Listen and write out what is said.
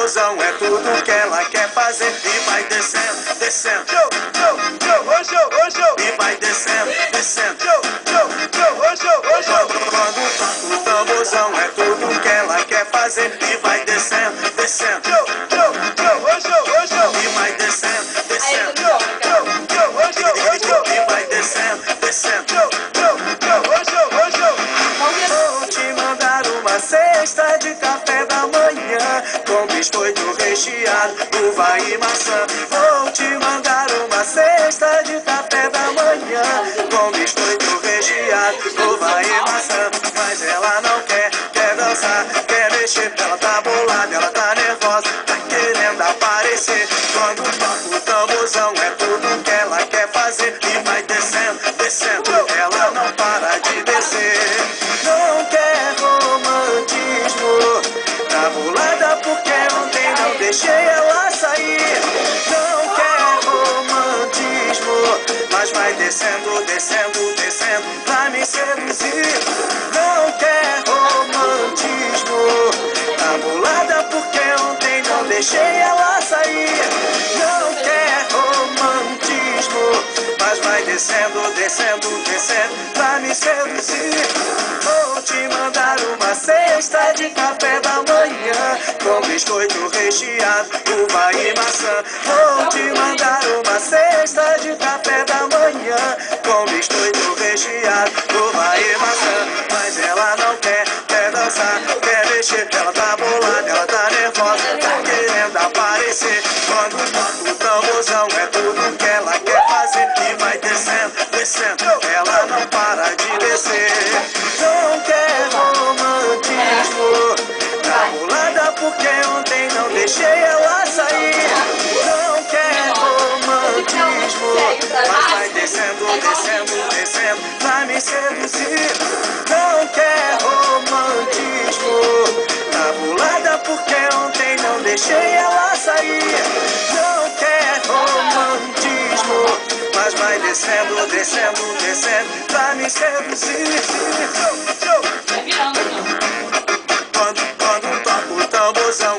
tamborzão é tudo que ela quer fazer. E vai descendo, descendo, e vai descendo, descendo. Quando toca o tamborzão é tudo que ela quer fazer. E vai descendo, descendo, e vai descendo, descendo, e vai descendo, descendo. Vou te mandar uma cesta de café da manhã com biscoito recheado, uva e maçã. Vou te mandar uma cesta de café da manhã com biscoito recheado, uva e maçã. Mas ela não quer, quer dançar, quer mexer. Ela tá bolada, ela tá nervosa, tá querendo aparecer. Quando toca o tamborzão é tudo que ela quer fazer. E vai descendo, descendo, ela não para de descer. Não quer romantismo, tá bolada porque ontem não deixei ela sair. Não quer romantismo, mas vai descendo, descendo, descendo pra me seduzir. Não quer romantismo, tá bolada porque ontem não deixei ela sair. Não quer romantismo, mas vai descendo, descendo, descendo pra me seduzir. Vou te mandar uma cesta de café da manhã com biscoito recheado, uva e maçã. Vou te mandar uma cesta de café da manhã com biscoito recheado, uva e maçã. Mas ela não quer, quer dançar, quer mexer. Ela tá bolada, ela tá nervosa, tá querendo aparecer. Quando toca o tamborzão é tudo que ela quer fazer. E vai descendo, descendo, ela não para de descer. Não quer romantismo, tá bolada porque ontem não deixei ela sair. Não quer romantismo, mas vai descendo, descendo, descendo pra me seduzir. Não quer romantismo, tá bolada porque ontem não deixei ela sair. Não quer romantismo, mas vai descendo, descendo, descendo pra me seduzir. Quando toca o tamborzão